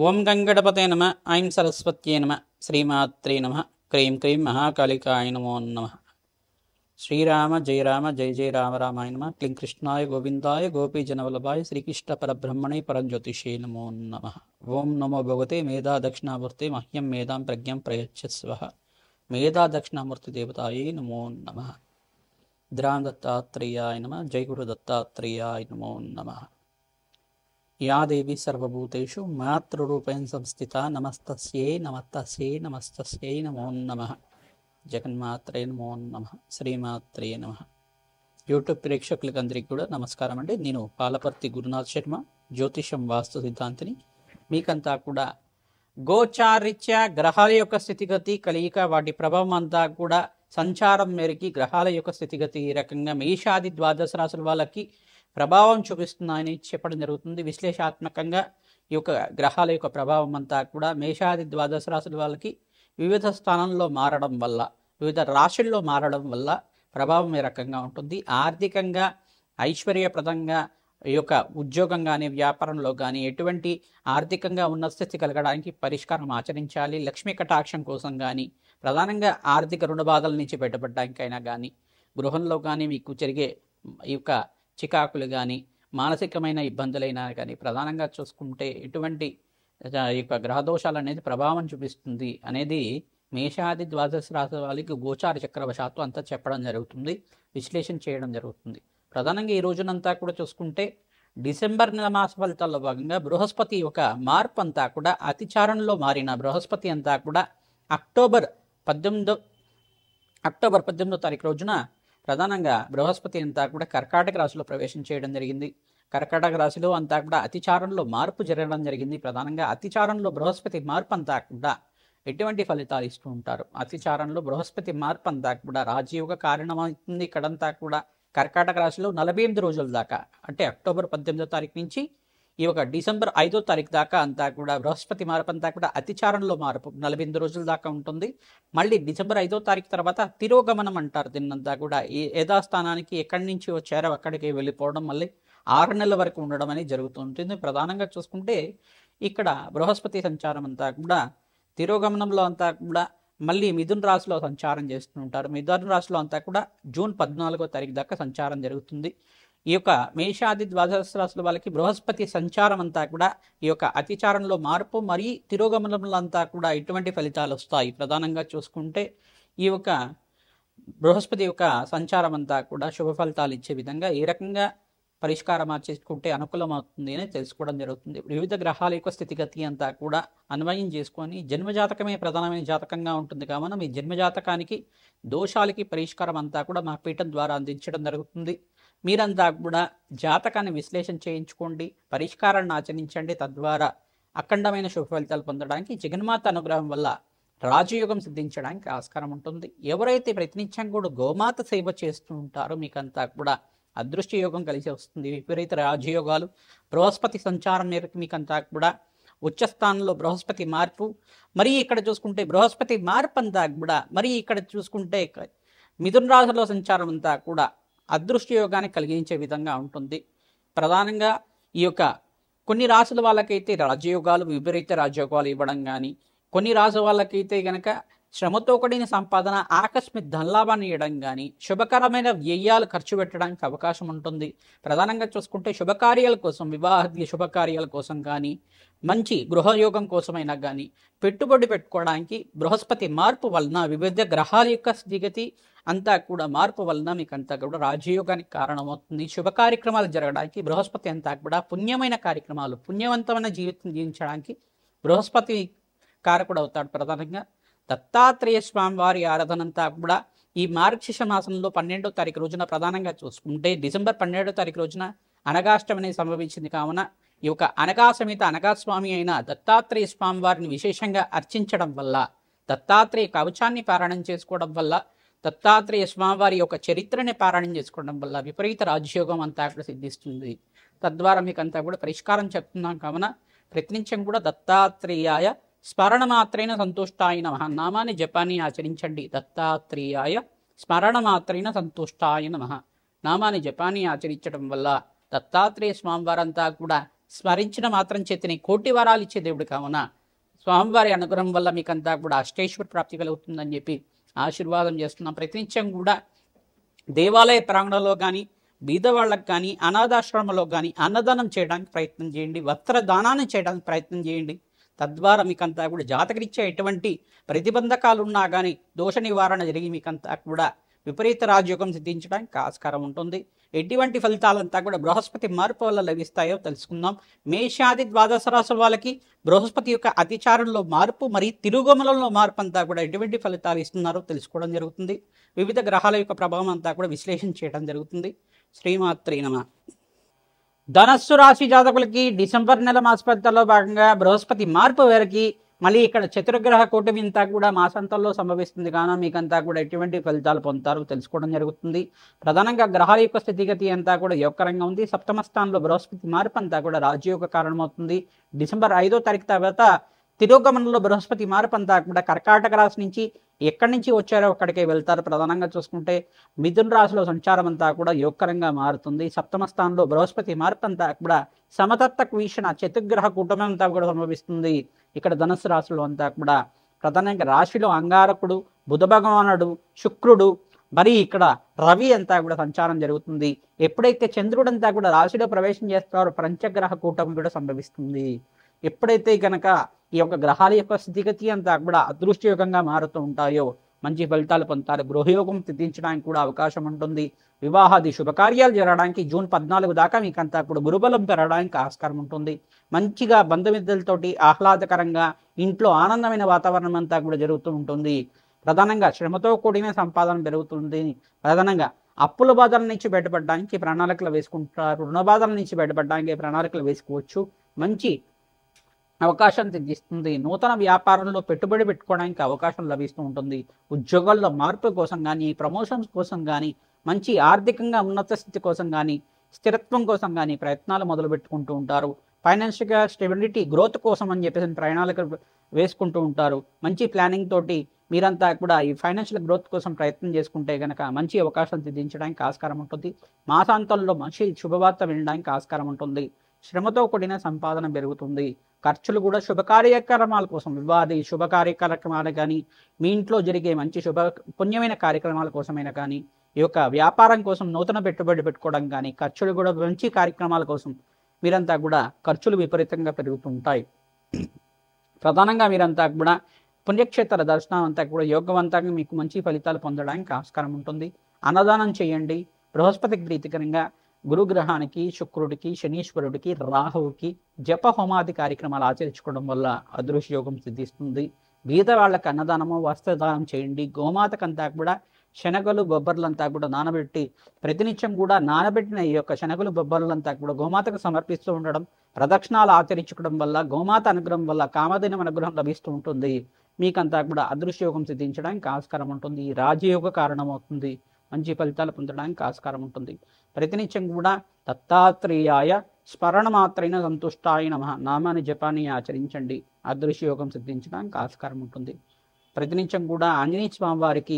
ఓం గంగణపతే నమ. ఐం సరస్వత్యే నమ. శ్రీమాత్రే నమ. క్రీం క్రీం మహాకాళికాయ నమో నమ. శ్రీరామ జయ రామ జయ జయ రామ రామాయ నమ. క్లీం కృష్ణాయ గోవిందాయ గోపీజనవల్లభాయ శ్రీకృష్ణ పరబ్రహ్మణే పరంజ్యోతిషే నమో నమ. ఓం నమో భగవతే మేధా దక్షిణామూర్తే మహ్యం మేధాం ప్రజ్ఞం ప్రయచ్చస్వ. మేధా దక్షిణామూర్తి దేవతాయే నమో నమ. ద్రాం దత్తాత్రేయాయ నమ. జై గురు దత్తాత్రేయాయ నమో నమ. యా దేవి సర్వభూతేషు మాతృరూపేణ సంస్థితా నమస్తస్యై నమస్తస్యై నమస్తస్యై నమో నమః. జగన్మాత్రే నమో నమః. శ్రీమాత్రే నమః. యూట్యూబ్ ప్రేక్షకులకు అందరికీ కూడా నమస్కారం అండి. నేను పాలపర్తి గురునాథ్ శర్మ, జ్యోతిషం వాస్తు సిద్ధాంతిని. మీకంతా కూడా గోచారిత్య గ్రహాల యొక్క స్థితిగతి కలియిక వాటి ప్రభావం అంతా కూడా సంచారం మేరకి గ్రహాల యొక్క స్థితిగతి ఈ రకంగా మేషాది ద్వాదశ రాశుల వాళ్ళకి ప్రభావం చూపిస్తున్నాయని చెప్పడం జరుగుతుంది. విశ్లేషాత్మకంగా ఈ యొక్క గ్రహాల యొక్క ప్రభావం అంతా కూడా మేషాది ద్వాదశ రాశుల వాళ్ళకి వివిధ స్థానంలో మారడం వల్ల, వివిధ రాశుల్లో మారడం వల్ల ప్రభావం ఏ రకంగా ఉంటుంది. ఆర్థికంగా ఐశ్వర్యప్రదంగా ఈ యొక్క ఉద్యోగం కానీ వ్యాపారంలో కానీ ఎటువంటి ఆర్థికంగా ఉన్నత స్థితి కలగడానికి పరిష్కారం ఆచరించాలి. లక్ష్మీ కటాక్షం కోసం కానీ, ప్రధానంగా ఆర్థిక రుణ బాధల నుంచి బయటపడడానికైనా కానీ, గృహంలో కానీ మీకు జరిగే ఈ యొక్క చికాకులు కానీ, మానసికమైన ఇబ్బందులైనా కానీ ప్రధానంగా చూసుకుంటే ఎటువంటి ఈ యొక్క గ్రహదోషాలు అనేది ప్రభావం చూపిస్తుంది అనేది మేషాది ద్వాదశ రాశి వాళ్ళకి గోచార చక్రవశాత్తు అంతా చెప్పడం జరుగుతుంది, విశ్లేషణ చేయడం జరుగుతుంది. ప్రధానంగా ఈ రోజునంతా కూడా చూసుకుంటే డిసెంబర్ నెల మాస ఫలితాల్లో భాగంగా బృహస్పతి యొక్క మార్పు అంతా కూడా అతిచారంలో మారిన బృహస్పతి అంతా కూడా అక్టోబర్ 18వ తారీఖు రోజున ప్రధానంగా బృహస్పతి అంతా కూడా కర్కాటక రాశిలో ప్రవేశం చేయడం జరిగింది. కర్కాటక రాశిలో అంతా కూడా అతిచారంలో మార్పు జరగడం జరిగింది. ప్రధానంగా అతిచారంలో బృహస్పతి మార్పు అంతా కూడా ఎటువంటి ఫలితాలు ఇస్తూ ఉంటారు. అతిచారంలో బృహస్పతి మార్పు అంతా కూడా రాజయోగ కారణమవుతుంది. ఇక్కడంతా కూడా కర్కాటక రాశిలో 48 రోజుల దాకా, అంటే అక్టోబర్ 18వ తారీఖు నుంచి ఈ యొక్క డిసెంబర్ 5వ తారీఖు దాకా అంతా కూడా బృహస్పతి మార్పు అంతా కూడా అతిచారంలో మార్పు 48 రోజుల దాకా ఉంటుంది. మళ్ళీ డిసెంబర్ 5వ తారీఖు తర్వాత తిరోగమనం అంటారు దీన్నంతా కూడా. ఈ యథాస్థానానికి ఎక్కడి నుంచి వచ్చారో అక్కడికి వెళ్ళిపోవడం, మళ్ళీ 6 నెలల వరకు ఉండడం అనేది జరుగుతూ ఉంటుంది. ప్రధానంగా చూసుకుంటే ఇక్కడ బృహస్పతి సంచారం అంతా కూడా తిరోగమనంలో అంతా కూడా మళ్ళీ మిథున రాశిలో సంచారం చేస్తూ ఉంటారు. మిథున రాశిలో అంతా కూడా జూన్ 14వ తారీఖు దాకా సంచారం జరుగుతుంది. ఈ యొక్క మేషాది ద్వాదశ రాశుల వాళ్ళకి బృహస్పతి సంచారం అంతా కూడా ఈ యొక్క అతిచారంలో మార్పు మరియు తిరోగమనంలో అంతా కూడా ఎటువంటి ఫలితాలు వస్తాయి. ప్రధానంగా చూసుకుంటే ఈ యొక్క బృహస్పతి యొక్క సంచారం అంతా కూడా శుభ ఫలితాలు ఇచ్చే విధంగా ఏ రకంగా పరిష్కారం చేసుకుంటే అనుకూలం అవుతుంది అని తెలుసుకోవడం జరుగుతుంది. వివిధ గ్రహాల యొక్క స్థితిగతి అంతా కూడా అన్వయం చేసుకొని జన్మజాతకమే ప్రధానమైన జాతకంగా ఉంటుంది కావున మీ జన్మజాతకానికి దోషాలకి పరిష్కారం అంతా కూడా మా పీఠం ద్వారా అందించడం జరుగుతుంది. మీరంతా కూడా జాతకాన్ని విశ్లేషణ చేయించుకోండి, పరిష్కారాన్ని ఆచరించండి. తద్వారా అఖండమైన శుభ ఫలితాలు పొందడానికి జగన్మాత అనుగ్రహం వల్ల రాజయోగం సిద్ధించడానికి ఆస్కారం ఉంటుంది. ఎవరైతే ప్రతినిత్యం కూడా గోమాత సేవ చేస్తూ ఉంటారో మీకంతా కూడా అదృష్ట యోగం కలిసి వస్తుంది. విపరీత రాజయోగాలు బృహస్పతి సంచారం మేరకు మీకంతా కూడా ఉచ్చస్థానంలో బృహస్పతి మార్పు, మరి ఇక్కడ చూసుకుంటే బృహస్పతి మార్పు అంతా కూడా మరి ఇక్కడ చూసుకుంటే మిథున రాశిలో సంచారం అంతా కూడా అదృష్ట యోగాన్ని కలిగించే విధంగా ఉంటుంది. ప్రధానంగా ఈ యొక్క కొన్ని రాశుల వాళ్ళకైతే రాజయోగాలు, విపరీత రాజయోగాలు ఇవ్వడం కానీ, కొన్ని రాశుల వాళ్ళకైతే కనుక శ్రమతో కూడిన సంపాదన, ఆకస్మిక ధనలాభాన్ని ఇవ్వడం కానీ, శుభకరమైన వ్యయాలు ఖర్చు పెట్టడానికి అవకాశం ఉంటుంది. ప్రధానంగా చూసుకుంటే శుభకార్యాల కోసం, వివాహాది శుభకార్యాల కోసం కానీ, మంచి గృహయోగం కోసమైనా కానీ పెట్టుబడి పెట్టుకోవడానికి బృహస్పతి మార్పు వలన, వివిధ గ్రహాల యొక్క స్థితిగతి అంతా కూడా మార్పు వలన మీకు అంతా కూడా రాజయోగానికి కారణమవుతుంది. శుభ కార్యక్రమాలు జరగడానికి బృహస్పతి అంతా కూడా పుణ్యమైన కార్యక్రమాలు, పుణ్యవంతమైన జీవితం జీవించడానికి బృహస్పతి కారకుడు అవుతాడు. ప్రధానంగా దత్తాత్రేయ స్వామి వారి ఆరాధన అంతా కూడా ఈ మార్గశిర్ష మాసంలో 12వ తారీఖు రోజున ప్రధానంగా చూసుకుంటే డిసెంబర్ 12వ తారీఖు రోజున అనగాష్టమి అనేది సంభవించింది కావున ఈ యొక్క అనగా సమేత అనగాస్వామి అయిన దత్తాత్రేయ స్వామి వారిని విశేషంగా అర్చించడం వల్ల, దత్తాత్రేయ కవచాన్ని పారాయణం చేసుకోవడం వల్ల, దత్తాత్రేయ స్వామివారి యొక్క చరిత్రని పారాయణం చేసుకోవడం వల్ల విపరీత రాజయోగం అంతా కూడా సిద్ధిస్తుంది. తద్వారా మీకు అంతా కూడా పరిష్కారం చెప్తున్నాం కావున ప్రతినిత్యం కూడా దత్తాత్రేయాయ స్మరణ మాత్రైన సంతుష్టాయ నమః నామాన్ని జపాన్ని ఆచరించండి. దత్తాత్రేయాయ స్మరణ మాత్రైన సంతుష్టాయ నమః నామాన్ని జపాన్ని ఆచరించడం వల్ల దత్తాత్రేయ స్వామివారంతా కూడా స్మరించిన మాత్రం చేతిని కోటి వరాలు ఇచ్చే దేవుడు కావున స్వామివారి అనుగ్రహం వల్ల మీకంతా కూడా అష్టేశ్వర ప్రాప్తి కలుగుతుందని చెప్పి ఆశీర్వాదం చేస్తున్నాం. ప్రతినిత్యం కూడా దేవాలయ ప్రాంగణంలో కానీ బీదవాళ్ళకు కానీ అనాథాశ్రమంలో కానీ అన్నదానం చేయడానికి ప్రయత్నం చేయండి, వస్త్రదానాన్ని చేయడానికి ప్రయత్నం చేయండి. తద్వారా మీకంతా కూడా జాతకరీత్యా ఎటువంటి ప్రతిబంధకాలు ఉన్నా కానీ దోష నివారణ జరిగి మీకంతా కూడా విపరీత రాజయోగం సిద్ధించడానికి ఆస్కారం ఉంటుంది. ఎటువంటి ఫలితాలంతా కూడా బృహస్పతి మార్పు వల్ల లభిస్తాయో తెలుసుకుందాం. మేషాది ద్వాదశ రాశుల వాళ్ళకి బృహస్పతి యొక్క అతిచారంలో మార్పు మరియు తిరుగుమలంలో మార్పు అంతా కూడా ఎటువంటి ఫలితాలు ఇస్తున్నారో తెలుసుకోవడం జరుగుతుంది. వివిధ గ్రహాల యొక్క ప్రభావం అంతా కూడా విశ్లేషణ చేయడం జరుగుతుంది. శ్రీమాత్రే నమః. ధనస్సు రాశి జాతకులకి డిసెంబర్ నెల మాసఫలితాల్లో భాగంగా బృహస్పతి మార్పు వేరకి మళ్ళీ ఇక్కడ చతుర్గ్రహ కూటమి అంతా కూడా మాసాంతంలో సంభవిస్తుంది కావున మీకంతా కూడా ఎటువంటి ఫలితాలు పొందుతారో తెలుసుకోవడం జరుగుతుంది. ప్రధానంగా గ్రహాల యొక్క స్థితిగతి అంతా కూడా యోగకరంగా ఉంది. సప్తమ స్థానంలో బృహస్పతి మార్పు అంతా కూడా రాజయోగ కారణమవుతుంది. డిసెంబర్ 5వ తారీఖు తర్వాత తిరోగమనంలో బృహస్పతి మార్పు అంతా కూడా కర్కాటక రాశి నుంచి ఎక్కడి నుంచి వచ్చారో అక్కడికే వెళ్తారు. ప్రధానంగా చూసుకుంటే మిథున రాశిలో సంచారం అంతా కూడా యోగకరంగా మారుతుంది. సప్తమ స్థానంలో బృహస్పతి మార్పు అంతా కూడా సమతత్వకు వీక్షణ చతుర్గ్రహ కుటుంబం అంతా కూడా సంభవిస్తుంది. ఇక్కడ ధనుస్సు రాశిలో అంతా కూడా ప్రధానంగా రాశిలో అంగారకుడు, బుధ భగవానుడు, శుక్రుడు, మరి ఇక్కడ రవి అంతా కూడా సంచారం జరుగుతుంది. ఎప్పుడైతే చంద్రుడు అంతా కూడా రాశిలో ప్రవేశం చేస్తారో పంచగ్రహ కూటమి కూడా సంభవిస్తుంది. ఎప్పుడైతే కనుక ఈ యొక్క గ్రహాల యొక్క స్థితిగతి అంతా కూడా అదృష్టయోగంగా మారుతూ ఉంటాయో మంచి ఫలితాలు పొందుతారు. గృహయోగం సిద్ధించడానికి కూడా అవకాశం ఉంటుంది. వివాహాది శుభకార్యాలు జరగడానికి జూన్ 14 దాకా మీకంతా కూడా గురుబలం పెరగడానికి ఆస్కారం ఉంటుంది. మంచిగా బంధుమిత్రులతోటి ఆహ్లాదకరంగా ఇంట్లో ఆనందమైన వాతావరణం అంతా కూడా జరుగుతూ ఉంటుంది. ప్రధానంగా శ్రమతో కూడిన సంపాదన పెరుగుతుంది. ప్రధానంగా అప్పుల బాధల నుంచి బయటపడడానికి ప్రణాళికలు వేసుకుంటారు. రుణ బాధల నుంచి బయటపడడానికి ప్రణాళికలు వేసుకోవచ్చు. మంచి అవకాశం తెచ్చిస్తుంది. నూతన వ్యాపారంలో పెట్టుబడి పెట్టుకోవడానికి అవకాశం లభిస్తూ ఉంటుంది. ఉద్యోగాల్లో మార్పు కోసం కానీ, ప్రమోషన్స్ కోసం కానీ, మంచి ఆర్థికంగా ఉన్నత స్థితి కోసం కానీ, స్థిరత్వం కోసం కానీ ప్రయత్నాలు మొదలు పెట్టుకుంటూ ఉంటారు. ఫైనాన్షియల్గా స్టెబిలిటీ గ్రోత్ కోసం అని చెప్పేసి ప్రణాళికలు వేసుకుంటూ ఉంటారు. మంచి ప్లానింగ్ తోటి మీరంతా కూడా ఈ ఫైనాన్షియల్ గ్రోత్ కోసం ప్రయత్నం చేసుకుంటే కనుక మంచి అవకాశం సిద్ధించడానికి ఆస్కారం ఉంటుంది. మాసాంతంలో మంచి శుభవార్త వినడానికి ఆస్కారం ఉంటుంది. శ్రమతో కూడిన సంపాదన పెరుగుతుంది. ఖర్చులు కూడా శుభ కార్యక్రమాల కోసం, వివాది శుభ కార్యక్రమాలు కానీ, మీ ఇంట్లో జరిగే మంచి పుణ్యమైన కార్యక్రమాల కోసమైనా కానీ, ఈ యొక్క వ్యాపారం కోసం నూతన పెట్టుబడి పెట్టుకోవడం కానీ, ఖర్చులు కూడా మంచి కార్యక్రమాల కోసం మీరంతా కూడా ఖర్చులు విపరీతంగా పెరుగుతుంటాయి. ప్రధానంగా మీరంతా కూడా పుణ్యక్షేత్ర దర్శనం అంతా కూడా యోగవంతంగా మీకు మంచి ఫలితాలు పొందడానికి ఆస్కారం ఉంటుంది. అన్నదానం చేయండి. బృహస్పతికి ప్రీతికరంగా గురుగ్రహానికి, శుక్రుడికి, శనీశ్వరుడికి, రాహువుకి జప హోమాది కార్యక్రమాలు ఆచరించుకోవడం వల్ల అదృశ్య యోగం సిద్ధిస్తుంది. బీద వాళ్ళకి అన్నదానము, వస్త్రదానం చేయండి. గోమాతకంతా కూడా శనగలు బొబ్బర్లంతా కూడా నానబెట్టి ప్రతినిత్యం కూడా నానబెట్టిన ఈ యొక్క శనగలు బొబ్బర్లంతా కూడా గోమాతకు సమర్పిస్తూ ఉండడం, ప్రదక్షిణాలు ఆచరించుకోవడం వల్ల గోమాత అనుగ్రహం వల్ల కామధేను అనుగ్రహం లభిస్తూ ఉంటుంది. మీకంతా కూడా అదృశ్య యోగం సిద్ధించడానికి ఆస్కారం ఉంటుంది. రాజయోగ కారణమవుతుంది. మంచి ఫలితాలు పొందడానికి ఆస్కారం ఉంటుంది. ప్రతినిత్యం కూడా దత్తాత్రేయాయ స్మరణ మాత్రైన సంతుష్టాయ నమః నామాన్ని జపాన్ని ఆచరించండి. అదృశ్య యోగం సిద్ధించడానికి ఆస్కారం ఉంటుంది. ప్రతినిత్యం కూడా ఆంజనేయ స్వామి వారికి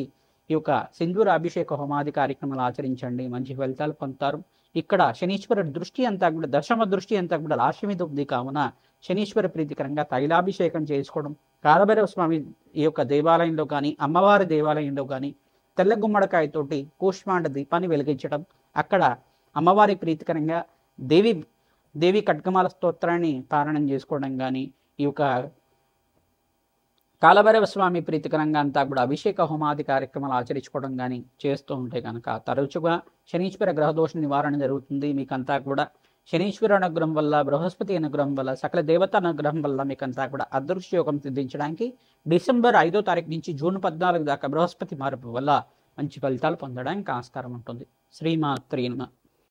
ఈ యొక్క సింధూర అభిషేక హోమాది కార్యక్రమాలు ఆచరించండి. మంచి ఫలితాలు పొందుతారు. ఇక్కడ శనీశ్వరుడి దృష్టి అంతా కూడా దశమ దృష్టి అంతా కూడా రాశి మీద ఉంది కావున శనీశ్వర ప్రీతికరంగా తైలాభిషేకం చేసుకోవడం, కాలభైరవ స్వామి ఈ యొక్క దేవాలయంలో కానీ, అమ్మవారి దేవాలయంలో కానీ తెల్ల గుమ్మడికాయతోటి కూష్మాండ దీపాన్ని వెలిగించడం, అక్కడ అమ్మవారి ప్రీతికరంగా దేవి ఖడ్గమాల స్తోత్రాన్ని పారాయణం చేసుకోవడం కానీ, ఈ యొక్క కాలభైరవ స్వామి ప్రీతికరంగా అంతా కూడా అభిషేక హోమాది కార్యక్రమాలు ఆచరించుకోవడం కానీ చేస్తూ ఉంటే కనుక తరచుగా శనీశ్వర గ్రహదోష నివారణ జరుగుతుంది. మీకంతా కూడా శనీశ్వర అనుగ్రహం వల్ల, బృహస్పతి అనుగ్రహం వల్ల, సకల దేవత అనుగ్రహం వల్ల మీకంతా కూడా అదృశ్య యోగం సిద్ధించడానికి డిసెంబర్ 5వ తారీఖు నుంచి జూన్ 14 దాకా బృహస్పతి మార్పు వల్ల మంచి ఫలితాలు పొందడానికి ఆస్కారం ఉంటుంది. శ్రీమాత్రే నమః.